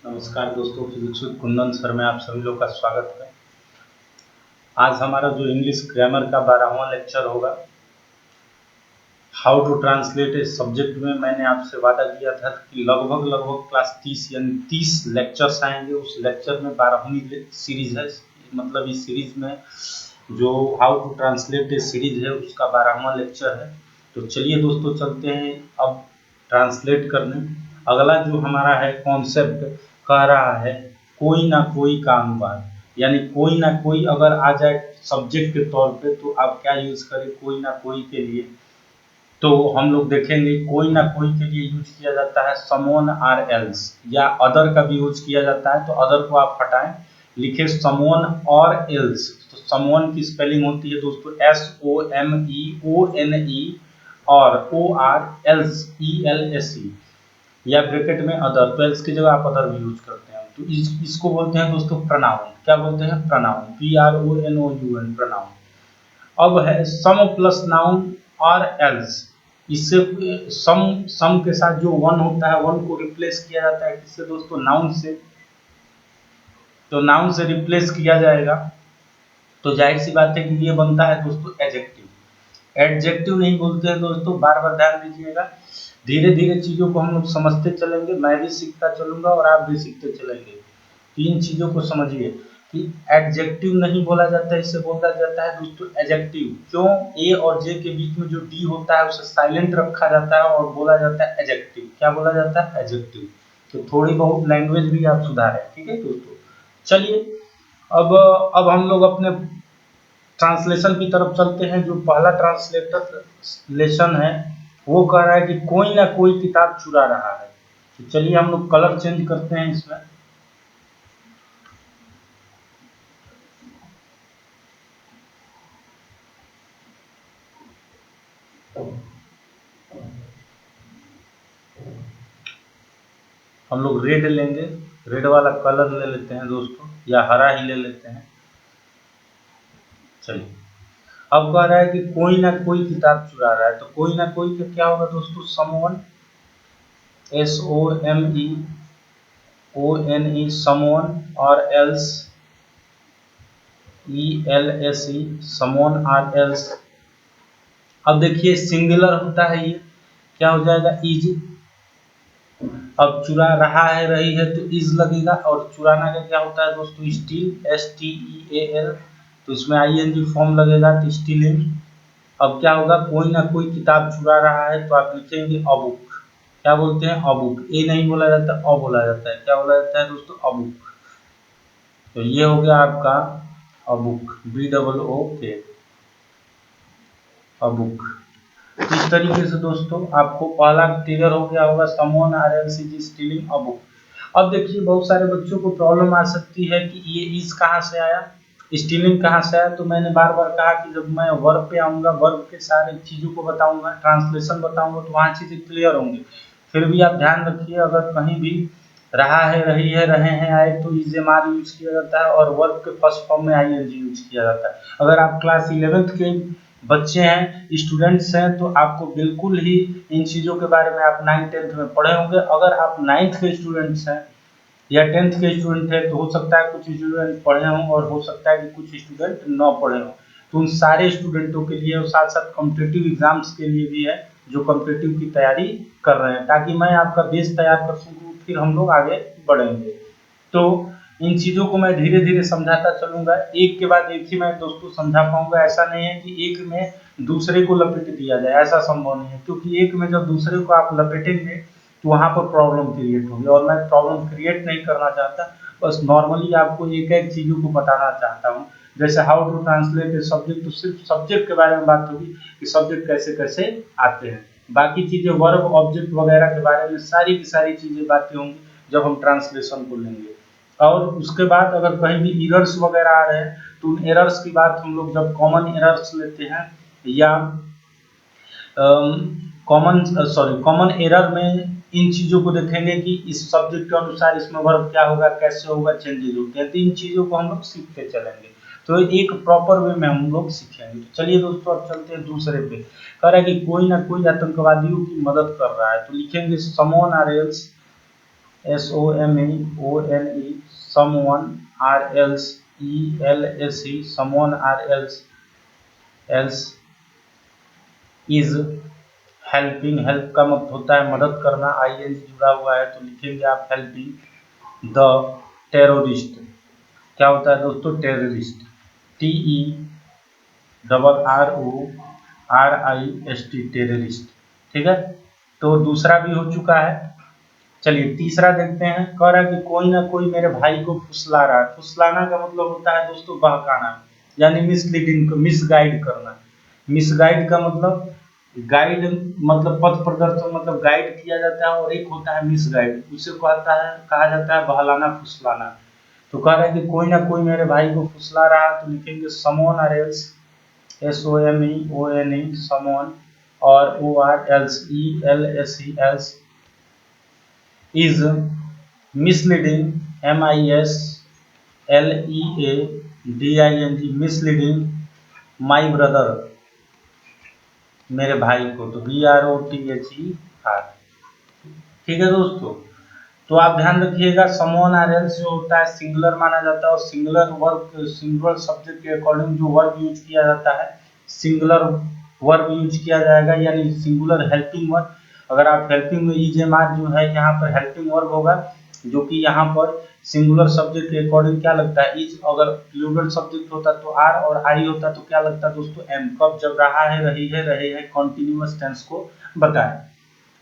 नमस्कार दोस्तों, physics with Kundan sir में आप सभी लोग का स्वागत है। आज हमारा जो इंग्लिश ग्रामर का 12वां लेक्चर होगा, how to translate a subject में मैंने आपसे वादा किया था कि लगभग क्लास 30 यानी 30 लेक्चर्स आएंगे। उस लेक्चर में 12वीं सीरीज है, मतलब इस सीरीज में जो how to translate a series है उसका 12वां लेक्चर है। तो चलिए दोस्तों चलते हैं अब ट्रांसलेट करने। अगला जो हमारा है कॉन्सेप्ट कह रहा है कोई ना कोई का अनुवाद, यानी कोई ना कोई अगर आ जाए सब्जेक्ट के तौर पे तो आप क्या यूज करें कोई ना कोई के लिए। तो हम लोग देखेंगे कोई ना कोई के लिए यूज किया जाता है समवन आर एल्स, या अदर का भी यूज किया जाता है। तो अदर को आप हटाएं, लिखे समवन और एल्स। तो समवन की स्पेलिंग होती है दोस्तों SOMEONE और OR ELSE, या ब्रैकेट में अदर। तो एल्स की जगह आप अदर भी यूज करते हैं। तो इसको बोलते हैं दोस्तों प्रोनाउन। क्या बोलते हैं? Pronoun, PRONOUN, pronoun. अब है सम प्लस नाउन और एल्स। इससे सम के साथ जो वन होता है वन को रिप्लेस किया जाता है किससे दोस्तों? नाउन से। तो नाउन से रिप्लेस किया जाएगा तो जाहिर सी बात है कि ये बनता है दोस्तों एडजेक्टिव। एडजेक्टिव नहीं बोलते हैं दोस्तों, बार बार ध्यान दीजिएगा। धीरे धीरे चीजों को हम लोग समझते चलेंगे, मैं भी सीखता चलूंगा और आप भी सीखते चलेंगे। तीन चीजों को समझिए कि एडजेक्टिव नहीं बोला जाता है, इसे बोला जाता है दोस्तों एडजेक्टिव। क्यों? ए और जे के बीच में जो डी होता है उसे साइलेंट रखा जाता है और बोला जाता है एडजेक्टिव। क्या बोला जाता है? एडजेक्टिव। तो थोड़ी बहुत लैंग्वेज भी आप सुधारें, ठीक है दोस्तों। चलिए अब हम लोग अपने ट्रांसलेशन की तरफ चलते हैं। जो पहला ट्रांसलेशन है वो कह रहा है कि कोई ना कोई किताब चुरा रहा है। तो चलिए हम लोग कलर चेंज करते हैं इसमें। हम लोग रेड लेंगे, रेड वाला कलर ले लेते हैं दोस्तों, या हरा ही ले लेते हैं। चलिए अब कह रहा है कि कोई ना कोई किताब चुरा रहा है। तो कोई ना कोई का क्या होगा दोस्तों? समवन, SOMEONE, समवन, और एल्स ELSE, समवन और एल्स। अब देखिए सिंगुलर होता है, ये क्या हो जाएगा? इज। अब चुरा रहा है, रही है तो इज लगेगा। और चुराना का क्या होता है दोस्तों? Steel, STEAL। तो इसमें ING फॉर्म लगेगा तो स्टीलिंग। अब क्या होगा? कोई ना कोई किताब चुरा रहा है तो आप लिखेंगे अबुक। क्या बोलते हैं? अबुक। ए नहीं बोला जाता, अ बोला जाता है। क्या बोला जाता है दोस्तों? अबुक। तो ये हो गया आपका अबुक, BOOK, अबुक। इस तरीके से दोस्तों आपको पहला क्लियर हो गया होगा, someone or L C G stealing a book. अब देखिए बहुत सारे बच्चों को प्रॉब्लम आ सकती है कि ये इज कहाँ से आया, स्टीलिंग कहाँ से आया। तो मैंने बार बार कहा कि जब मैं वर्ब पे आऊंगा, वर्ब के सारे चीजों को बताऊंगा, ट्रांसलेशन बताऊंगा, तो वहाँ चीजें क्लियर होंगी। फिर भी आप ध्यान रखिए, अगर कहीं भी रहा है, रही है, रहे हैं आए तो इज एम आर यूज किया जाता है और वर्ब के फर्स्ट फॉर्म में ING यूज किया जाता है। अगर आप क्लास 11th के बच्चे हैं, स्टूडेंट्स हैं, तो आपको बिल्कुल ही इन चीज़ों के बारे में आप 9th-10th में पढ़े होंगे। अगर आप 9th के स्टूडेंट्स हैं या 10th के स्टूडेंट हैं तो हो सकता है कुछ स्टूडेंट पढ़े हों और हो सकता है कि कुछ स्टूडेंट न पढ़े हों। तो उन सारे स्टूडेंटों के लिए और साथ साथ कॉम्पिटिटिव एग्जाम्स के लिए भी है जो कॉम्पिटिटिव की तैयारी कर रहे हैं, ताकि मैं आपका बेस तैयार कर सकूँ, फिर हम लोग आगे बढ़ेंगे। तो इन चीज़ों को मैं धीरे धीरे समझाता चलूंगा, एक के बाद एक ही मैं दोस्तों समझा पाऊंगा। ऐसा नहीं है कि एक में दूसरे को लपेट दिया जाए, ऐसा संभव नहीं है, क्योंकि एक में जब दूसरे को आप लपेटेंगे तो वहाँ पर प्रॉब्लम क्रिएट होगी और मैं प्रॉब्लम क्रिएट नहीं करना चाहता। बस नॉर्मली आपको एक एक चीज़ों को बताना चाहता हूँ। जैसे how to translate a subject, तो सिर्फ सब्जेक्ट के बारे में बात होगी कि सब्जेक्ट कैसे कैसे आते हैं। बाकी चीज़ें वर्ब, ऑब्जेक्ट वगैरह के बारे में सारी की सारी चीज़ें बातें होंगी जब हम ट्रांसलेशन को लेंगे। और उसके बाद अगर कहीं भी एरर्स वगैरह आ रहे हैं तो उन एरर्स की बात हम लोग जब कॉमन एरर्स लेते हैं, या कॉमन एरर में इन चीज़ों को देखेंगे कि इस सब्जेक्ट के अनुसार इसमें वर्ब क्या होगा, कैसे होगा, चेंजेस होते हैं। तो इन चीज़ों को हम लोग सीखते चलेंगे, तो एक प्रॉपर वे में हम लोग सीखेंगे। तो चलिए दोस्तों अब चलते हैं दूसरे पे। कह रहा है कि कोई ना कोई आतंकवादियों की मदद कर रहा है। तो लिखेंगे someone are else SOMEONE someone or else ELSE someone or else is helping, help का मतलब होता है मदद करना, ING जुड़ा हुआ है तो लिखेंगे आप हेल्पिंग द टेररिस्ट। क्या होता है दोस्तों? Terrorist, TERRORIST, terrorist. ठीक है, तो दूसरा भी हो चुका है। चलिए तीसरा देखते हैं। कह रहा है कि कोई ना कोई मेरे भाई को फुसला रहा है। फुसलाना का मतलब होता है दोस्तों बहकाना, यानी मिसलीडिंग, मिसगाइड करना। मिसगाइड का मतलब, गाइड मतलब पथ प्रदर्शन, मतलब गाइड किया जाता है, और एक होता है मिसगाइड, उसे कहा जाता है बहलाना, फुसलाना। तो कह रहा है कि कोई ना कोई मेरे भाई को फुसला रहा है तो लिखेंगे समवन और एल्स, SOMEONE समवन, और OR else, ELSE is misleading, MISLEADING, misleading my brother, मेरे भाई को, तो BROTHER। ठीक है दोस्तों, तो आप ध्यान रखिएगा समवन और एल्स जो होता है सिंगुलर माना जाता है, और सिंगुलर वर्ब, सिंगुलर सब्जेक्ट के अकॉर्डिंग जो वर्ब यूज किया जाता है सिंगुलर वर्ब यूज किया जाएगा, यानी सिंगुलर हेल्पिंग वर्ब। अगर आप हेल्पिंग में EJMR जो है यहाँ पर हेल्पिंग वर्ब होगा, जो कि यहाँ पर सिंगुलर सब्जेक्ट के अकॉर्डिंग क्या लगता है इज। अगर प्लूरल सब्जेक्ट होता तो आर, और आई होता तो क्या लगता है दोस्तों एम। कब? जब रहा है, रही है, रहे हैं कॉन्टिन्यूअस टेंस को बताए।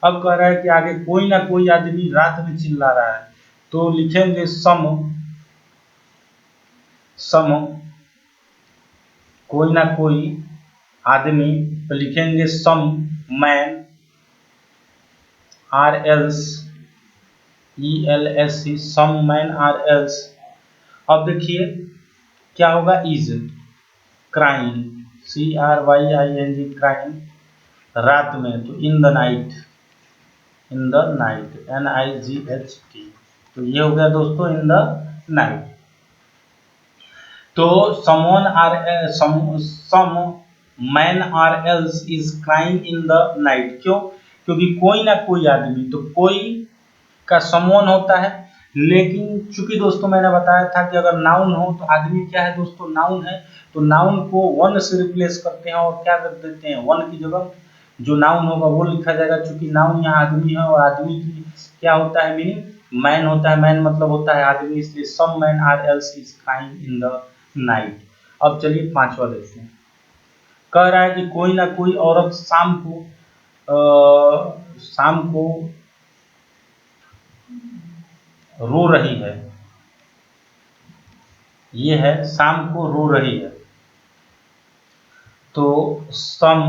अब कह रहा है कि आगे कोई ना कोई आदमी रात में चिल्ला रहा है तो लिखेंगे सम, कोई ना कोई आदमी, तो लिखेंगे सम man are else, ELSE some man are else. अब देखिए क्या होगा, इज क्राइम, CRYING क्राइम, रात में, तो इन द नाइट, NIGHT। तो ये हो गया दोस्तों इन द नाइट। तो someone or some man are else is crying in the night. क्यों? क्योंकि कोई ना कोई आदमी, तो कोई का समवन होता है, लेकिन चूंकि दोस्तों मैंने बताया था कि अगर नाउन हो तो आदमी क्या है दोस्तों, नाउन है, तो नाउन को वन से रिप्लेस करते हैं, और क्या कर देते हैं, वन की जगह जो नाउन होगा वो लिखा जाएगा। चूंकि नाउन यहाँ आदमी है, और आदमी की क्या होता है मीनिंग, मैन होता है, मैन मतलब होता है आदमी, इसलिए some man are else is crying in the night. अब चलिए पांचवा देखते हैं। कह रहा है कि कोई ना कोई औरत शाम को रो रही है। ये है शाम को रो रही है, तो सम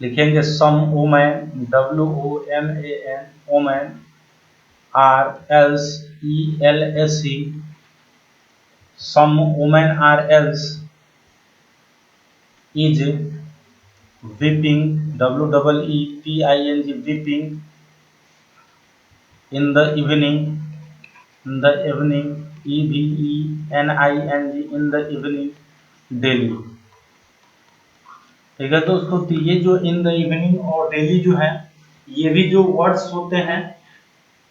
लिखेंगे some women, WOMAN women, are else, ELSE some women are else is weeping, WEEPING weeping in the evening, EVENING in the evening daily। ठीक है दोस्तों, तो ये जो इन द इवनिंग और डेली जो है, ये भी जो वर्ड्स होते हैं,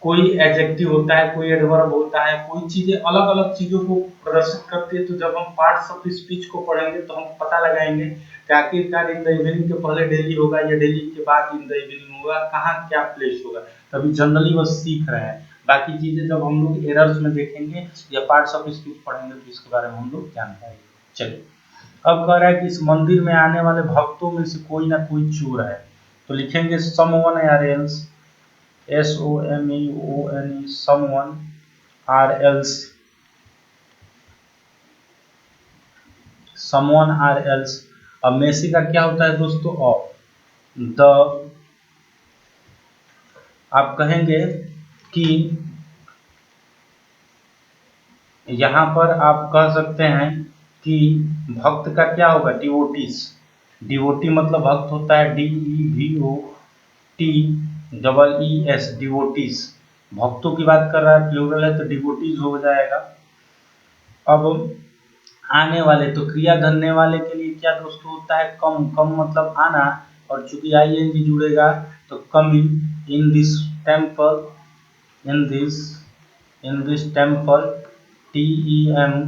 कोई एडजेक्टिव होता है, कोई एडवर्ब होता है, कोई चीजें अलग अलग चीजों को प्रदर्शित करती है। तो जब हम पार्ट्स ऑफ स्पीच को पढ़ेंगे तो हम पता लगाएंगे कि आखिरकार इन द इवनिंग के पहले डेली होगा या डेली के बाद इन द इवनिंग होगा, कहाँ क्या प्लेस होगा। तभी जनरली बस सीख रहे हैं, बाकी चीजें जब हम लोग एरर्स में देखेंगे या पार्ट्स ऑफ स्पीच पढ़ेंगे तो इसके बारे में हम लोग जान पाएंगे। चलिए, अब कह रहा है कि इस मंदिर में आने वाले भक्तों में से कोई ना कोई चोर है, तो लिखेंगे someone are else, SOMEONE someone or else, someone or else। अब मेसी का क्या होता है दोस्तों, ऑफ द। आप कहेंगे कि यहां पर आप कह सकते हैं कि भक्त का क्या होगा, डिवोटीज। डिवोटी मतलब भक्त होता है, DEVOTEES, डिवोटीज। भक्तों की बात कर रहा है, प्लूरल है तो डिवोटीज हो जाएगा। अब आने वाले, तो क्रिया धरने वाले के लिए क्या दोस्तों होता है, कम। कम मतलब आना, और चूंकि ING जुड़ेगा तो coming, in this temple, in this temple, TEMPLE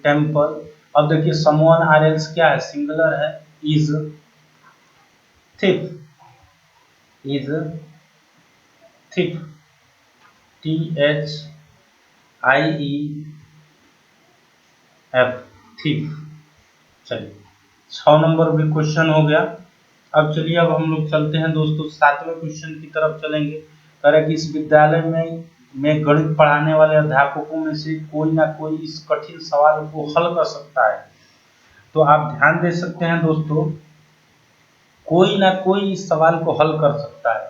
temple. अब देखिए someone or else क्या है, सिंगुलर है, is thief, is thief, THIEF, thief। चलिए 6 नंबर भी क्वेश्चन हो गया। अब चलिए अब हम लोग चलते हैं दोस्तों 7वें क्वेश्चन की तरफ चलेंगे। कह रहा है कि इस विद्यालय में गणित पढ़ाने वाले अध्यापकों में से कोई ना कोई इस कठिन सवाल को हल कर सकता है। तो आप ध्यान दे सकते हैं दोस्तों, कोई ना कोई इस सवाल को हल कर सकता है।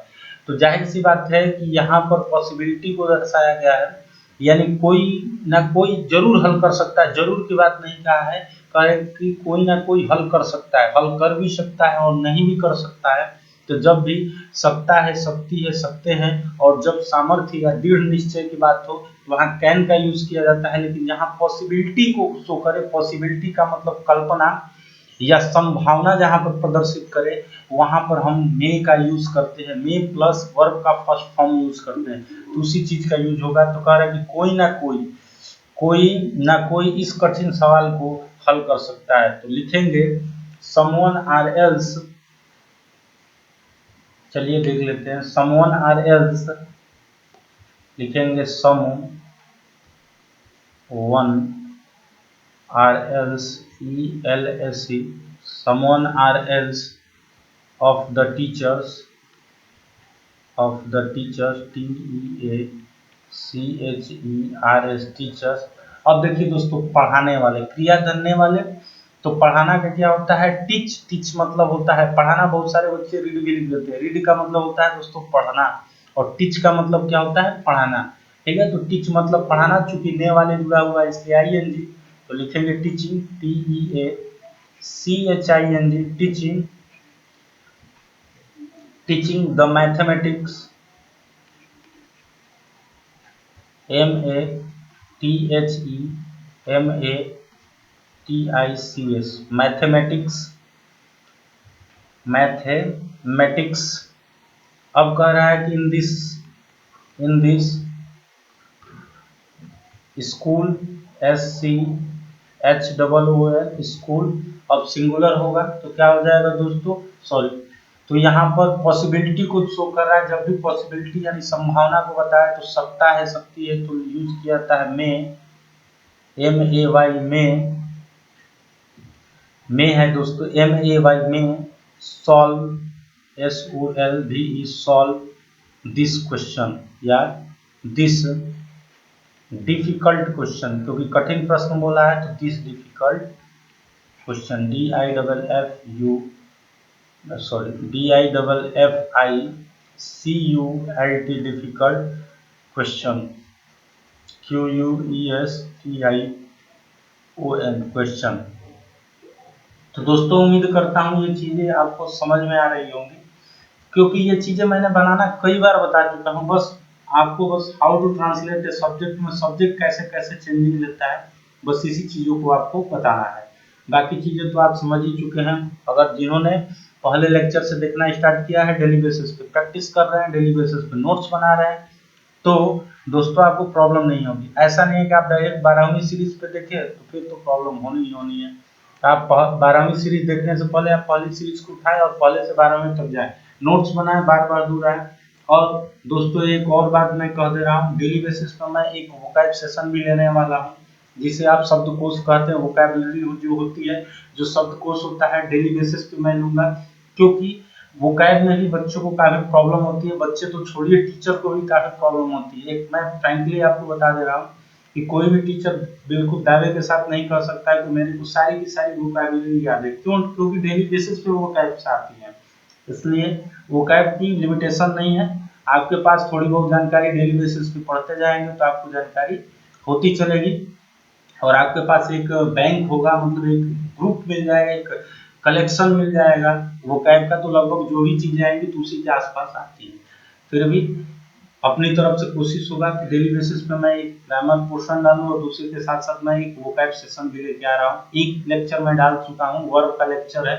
तो जाहिर सी बात है कि यहाँ पर पॉसिबिलिटी को दर्शाया गया है, यानी कोई ना कोई जरूर हल कर सकता है। जरूर की बात नहीं कहा है, कहे कि कोई ना कोई हल कर सकता है, हल कर भी सकता है और नहीं भी कर सकता है। तो जब भी सकता है, शक्ति है, सकते हैं, और जब सामर्थ्य या दृढ़ निश्चय की बात हो तो वहाँ कैन का यूज किया जाता है। लेकिन यहाँ पॉसिबिलिटी को शो करे, पॉसिबिलिटी का मतलब कल्पना या संभावना जहाँ पर प्रदर्शित करे, वहां पर हम मे का यूज करते हैं। मे प्लस वर्ब का फर्स्ट फॉर्म यूज करते हैं, तो उसी चीज का यूज होगा। तो कह रहा है कि कोई ना कोई इस कठिन सवाल को हल कर सकता है। तो लिखेंगे someone or else, चलिए देख लेते हैं। someone or else लिखेंगे someone or else, ELSE, someone or else of the teachers, TEACHERS, teachers. अब देखिए दोस्तों, पढ़ाने वाले, क्रिया करने वाले, तो पढ़ाना का क्या होता है, टीच। टीच मतलब होता है पढ़ाना। बहुत सारे बच्चे रीड भी लिख देते हैं। रीड का मतलब होता है दोस्तों पढ़ना, और टीच का मतलब क्या होता है, पढ़ाना। ठीक है, तो टीच मतलब पढ़ाना, चूंकि ने वाले जुड़ा हुआ है इसलिए ING, तो लिखेंगे teaching, TEACHING, teaching, teaching the mathematics, MATHEMATICS, mathematics, mathematics. अब कह रहा है कि in this school, SCHOOL, school. अब सिंगुलर होगा तो क्या हो जाएगा दोस्तों, सॉरी। तो यहाँ पर पॉसिबिलिटी को शो कर रहा है। जब भी पॉसिबिलिटी यानी संभावना को बताया तो सकता है, सकती है, तो यूज किया जाता है मे, MAY, में है दोस्तों, MAY में। Solve, SOLVE, solve this question या दिस डिफिकल्ट क्वेश्चन, क्योंकि कठिन प्रश्न बोला है तो this difficult question, DIFFICULT, difficult question, QUESTION, question. तो दोस्तों उम्मीद करता हूँ ये चीज़ें आपको समझ में आ रही होंगी, क्योंकि ये चीज़ें मैंने बनाना कई बार बता चुका हूँ। बस आपको बस how to translate a subject में सब्जेक्ट कैसे कैसे चेंजिंग लेता है, बस इसी चीज़ों को आपको बताना है। बाकी चीज़ें तो आप समझ ही चुके हैं। अगर जिन्होंने पहले लेक्चर से देखना स्टार्ट किया है, डेली बेसिस पे प्रैक्टिस कर रहे हैं, डेली बेसिस पे नोट्स बना रहे हैं, तो दोस्तों आपको प्रॉब्लम नहीं होगी। ऐसा नहीं है कि आप डायरेक्ट 12वीं सीरीज पे देखें तो फिर तो प्रॉब्लम होनी ही होनी है। आप 12वीं सीरीज देखने से पहले आप पहली सीरीज को उठाएं और पहले से 12वीं तक जाएं, नोट्स बनाएं, बार बार दोहराएं। और दोस्तों एक और बात मैं कह दे रहा हूँ, डेली बेसिस पर मैं एक वोकैब सेशन भी लेने वाला हूँ, जिसे आप शब्दकोश कहते हैं। वोकैबुलरी जो होती है, जो शब्दकोश होता है, डेली बेसिस पे मैं लूंगा, क्योंकि वोकैब में भी बच्चों को काफी प्रॉब्लम होती है। बच्चे तो छोड़िए, टीचर को भी काफी प्रॉब्लम होती है। एक मैं फ्रैंकली आपको बता दे रहा हूँ कि कोई भी टीचर बिल्कुल दावे के साथ नहीं कह सकता है कि मेरे को सारी की सारी वोकैबुलरी याद है। क्यों? क्योंकि डेली बेसिस पे वोकैब्स आती है, इसलिए वोकैब की लिमिटेशन नहीं है। आपके पास थोड़ी बहुत जानकारी डेली बेसिस पे पढ़ते जाएंगे तो आपको जानकारी होती चलेगी, और आपके पास एक बैंक होगा, मतलब एक ग्रुप मिल जाएगा, एक कलेक्शन मिल जाएगा वोकैब का। तो लगभग जो भी चीजें आएंगी तो उसी के आसपास आती है। फिर भी अपनी तरफ से कोशिश होगा कि डेली बेसिस पे मैं एक ग्रामर पोर्शन डालूं, और दूसरे के साथ साथ मैं एक वोकैब सेशन भी लेके आ रहा हूँ। एक लेक्चर मैं डाल चुका हूँ, वर्ब का लेक्चर है,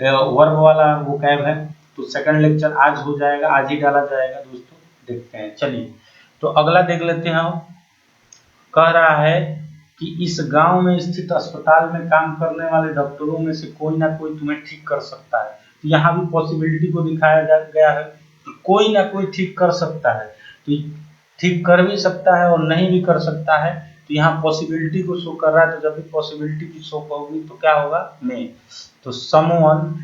वर्ब वाला वोकैब है, तो सेकंड लेक्चर आज हो जाएगा, आज ही डाला जाएगा दोस्तों, देखते हैं। चलिए तो अगला देख लेते हैं हम। कह रहा है कि इस गांव में स्थित अस्पताल में काम करने वाले डॉक्टरों में से कोई ना कोई तुम्हें ठीक कर सकता है। तो यहाँ भी पॉसिबिलिटी को दिखाया गया है कि कोई ना कोई ठीक कर सकता है, तो ठीक कर भी सकता है और नहीं भी कर सकता है। तो यहाँ पॉसिबिलिटी को शो कर रहा है, तो जब भी पॉसिबिलिटी की शो होगी तो क्या होगा, मे। तो समवन,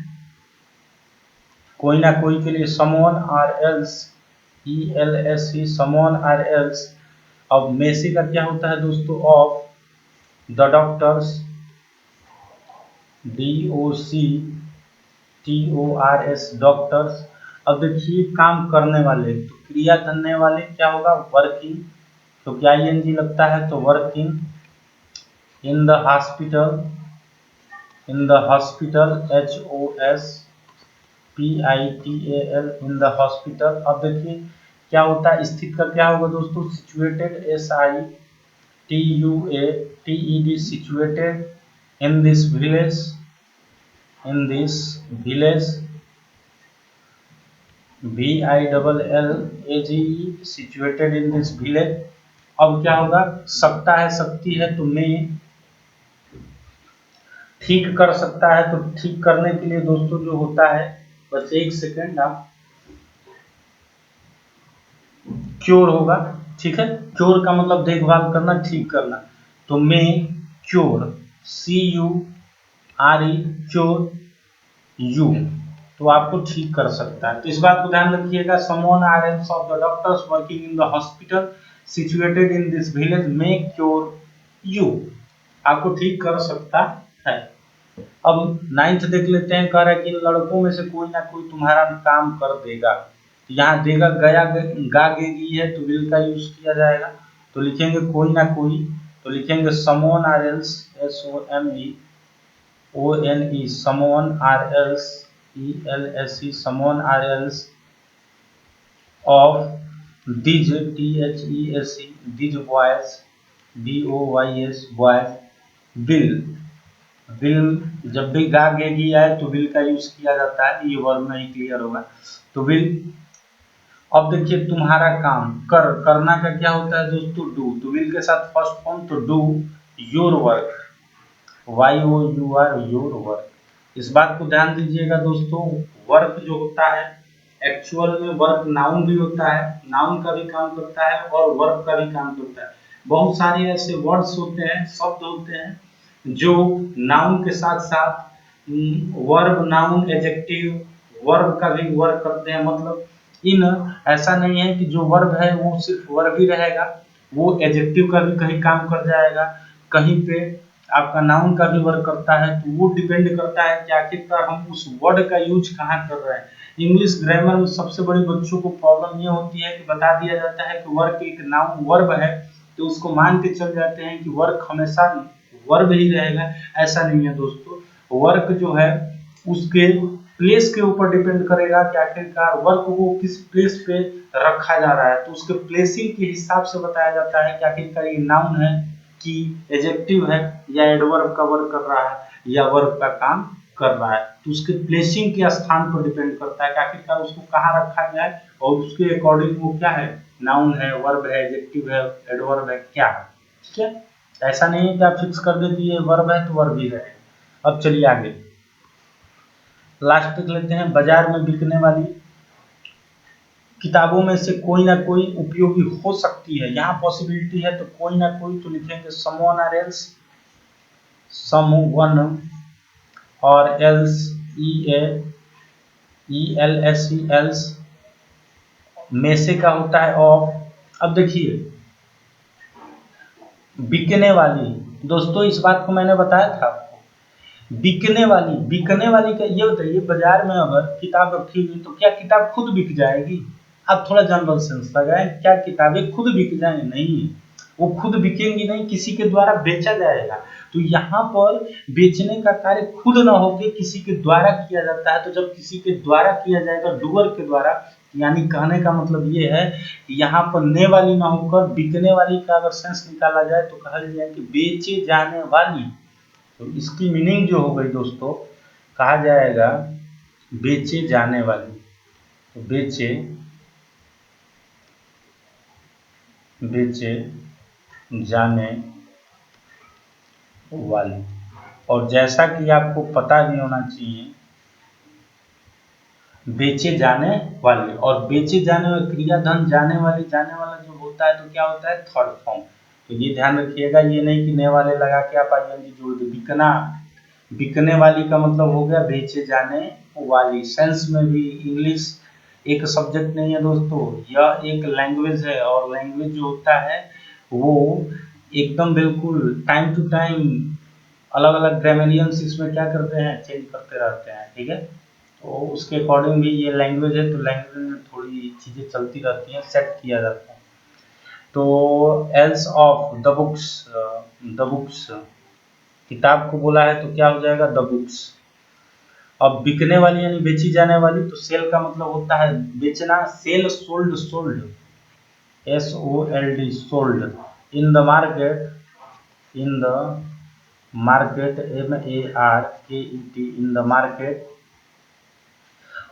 कोई ना कोई के लिए someone are else, ELSE, someone are else. अब मेसी का क्या होता है दोस्तों, of the doctors, DOCTORS, doctors. अब देखिए काम करने वाले, तो क्रिया करने वाले क्या होगा, वर्किंग, क्योंकि ING लगता है तो working in the hospital, in the hospital, HOSPITAL, in the hospital. अब देखिए क्या होता है, स्थित का क्या होगा दोस्तों, situated, SITUATED, situated in this village, in this village, VILLAGE, situated in this village. अब क्या होगा, सकता है, सकती है, तो मैं ठीक कर सकता है, तो ठीक करने के लिए दोस्तों जो होता है, बस एक सेकेंड आप, क्योर होगा, ठीक है। क्योर का मतलब देखभाल करना, ठीक करना, तो मैं क्योर, CURE, क्योर यू, तो आपको ठीक कर सकता है। तो इस बात को ध्यान रखिएगा, someone are else of the doctors working in the hospital situated in this village may cure you, आपको ठीक कर सकता है। अब 9th देख लेते हैं। कह रहा है कि इन लड़कों में से कोई ना कोई तुम्हारा काम कर देगा। तो यहाँ देगा, गया गा गेगी है, तो विल का यूज किया जाएगा, तो लिखेंगे कोई ना कोई, तो लिखेंगे someone are else, SOMEONE, someone are else, ELSE, someone are else of these, THESE, these boys, BOYS, boys, will, जब भी गा गेगी आए तो विल का यूज किया जाता है, ये वर्ब में ही क्लियर होगा, तो विल। अब देखिए तुम्हारा काम, करना का क्या होता है दोस्तों, डू, तो विल के साथ फर्स्ट फॉर्म, तो do your work, YOUR, your work. इस बात को ध्यान दीजिएगा दोस्तों, वर्क जो होता है एक्चुअल में वर्क नाउन भी होता है, नाउन का भी काम करता है और वर्ब का भी काम करता है। बहुत सारे ऐसे वर्ड्स होते हैं, शब्द होते हैं जो नाउन के साथ साथ वर्ब, नाउन, एडजेक्टिव, वर्ब का भी वर्क करते हैं। मतलब इन, ऐसा नहीं है कि जो वर्ब है वो सिर्फ वर्ब ही रहेगा, वो एडजेक्टिव का भी कहीं काम कर जाएगा, कहीं पे आपका नाउन का भी वर्क करता है। तो वो डिपेंड करता है कि आखिरकार हम उस वर्ड का यूज कहाँ कर रहे हैं। इंग्लिश ग्रामर में सबसे बड़ी बच्चों को प्रॉब्लम ये होती है कि बता दिया जाता है कि वर्क एक नाउन वर्ब है, तो उसको मान के चल जाते हैं कि वर्क हमेशा वर्ब ही रहेगा। ऐसा नहीं है दोस्तों, वर्क जो है उसके प्लेस के ऊपर डिपेंड करेगा कि आखिरकार वर्क को किस प्लेस पे रखा जा रहा है, तो उसके प्लेसिंग के हिसाब से बताया जाता है कि आखिरकार ये नाउन है कि एडजेक्टिव है या एडवर्ब का वर्क कर रहा है या वर्ब का काम कर रहा है। तो उसके प्लेसिंग के स्थान पर डिपेंड करता है कि आखिरकार उसको कहाँ रखा जाए और उसके अकॉर्डिंग वो क्या है, नाउन है, वर्ब है, एडजेक्टिव है, एडवर्ब है, क्या है, ठीक है। ऐसा नहीं है कि आप फिक्स कर देते ये वर्ब है तो वर्ब ही रहे। अब चलिए आगे लास्ट तक लेते हैं। बाजार में बिकने वाली किताबों में से कोई ना कोई उपयोगी हो सकती है, यहाँ पॉसिबिलिटी है तो कोई ना कोई, तो लिखेंगे समवन आर एल्स, समवन और एल्स, ELSE, एल्स। में से का होता है ऑफ। अब देखिए बिकने वाली, दोस्तों इस बात को मैंने बताया था आपको, बिकने वाली का ये बताइए, बाजार में अगर किताब रखी हुई तो क्या किताब खुद बिक जाएगी? आप थोड़ा जनरल सेंस लगाएं, क्या किताबें खुद बिक जाएंगी? नहीं, वो खुद बिकेंगी नहीं, किसी के द्वारा बेचा जाएगा। तो यहाँ पर बेचने का कार्य खुद ना होके किसी के द्वारा किया जाता है। तो जब किसी के द्वारा किया जाएगा, डूअर के द्वारा, यानी कहने का मतलब ये है कि यहाँ पर ने वाली ना होकर बिकने वाली का अगर सेंस निकाला जाए तो कहा जाए कि बेचे जाने वाली। तो इसकी मीनिंग जो हो गई दोस्तों, कहा जाएगा बेचे जाने वाली। बेचे बेचे जाने वाली। और जैसा कि आपको पता भी होना चाहिए, बेचे जाने वाले, और बेचे जाने वाले क्रिया धन जाने वाली, जाने वाला जो होता है तो क्या होता है, थर्ड फॉर्म। तो ये ध्यान रखिएगा, ये नहीं कि ने वाले लगा के आप आईएनजी जोड़ दे। बिकना, बिकने वाली का मतलब हो गया बेचे जाने वाली। सेंस में भी इंग्लिश एक सब्जेक्ट नहीं है दोस्तों, यह एक लैंग्वेज है, और लैंग्वेज जो होता है वो एकदम बिल्कुल टाइम टू टाइम अलग अलग ग्रामेरियंस इसमें क्या करते हैं, चेंज करते रहते हैं, ठीक है। तो उसके अकॉर्डिंग भी ये लैंग्वेज है, तो लैंग्वेज में थोड़ी चीज़ें चलती रहती हैं, सेट किया जाता है। तो else of the books, the books किताब को बोला है तो क्या हो जाएगा, द बुक्स। अब बिकने वाली यानी बेची जाने वाली, तो सेल का मतलब होता है बेचना, sell, sold, sold, SOLD, sold, in the market, in the market, MARKET, in the market.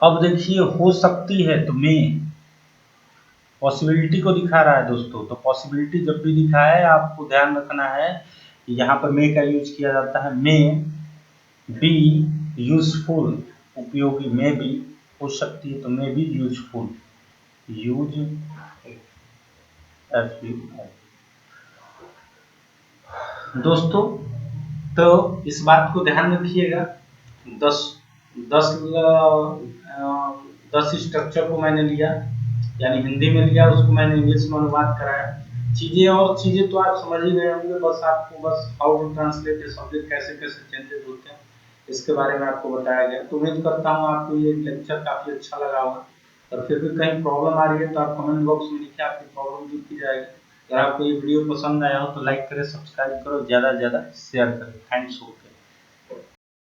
अब देखिए हो सकती है तो में पॉसिबिलिटी को दिखा रहा है दोस्तों। तो पॉसिबिलिटी जब भी दिखा है आपको ध्यान रखना है कि यहाँ पर मे का यूज किया जाता है। मे बी यूजफुल, उपयोगी, में भी हो सकती है तो में भी यूजफुल, यूज दोस्तों। तो इस बात को ध्यान रखिएगा, 10 10 10 स्ट्रक्चर को मैंने लिया, यानी हिंदी में लिया, उसको मैंने इंग्लिश में अनुवाद कराया। चीजें तो आप समझ ही गए होंगे, बस आपको बस हाउ टू ट्रांसलेट सब्जेक्ट, कैसे कैसे चेंजेस होते हैं इसके बारे में आपको बताया गया। तो उम्मीद करता हूँ आपको ये लेक्चर काफी अच्छा लगा होगा, और फिर भी कहीं प्रॉब्लम आ रही है तो आप कमेंट बॉक्स में लिखिए, आपकी प्रॉब्लम दूर की जाएगी। अगर आपको ये वीडियो पसंद आया हो तो लाइक करें, सब्सक्राइब करो, ज़्यादा से ज़्यादा शेयर करें। थैंक्स।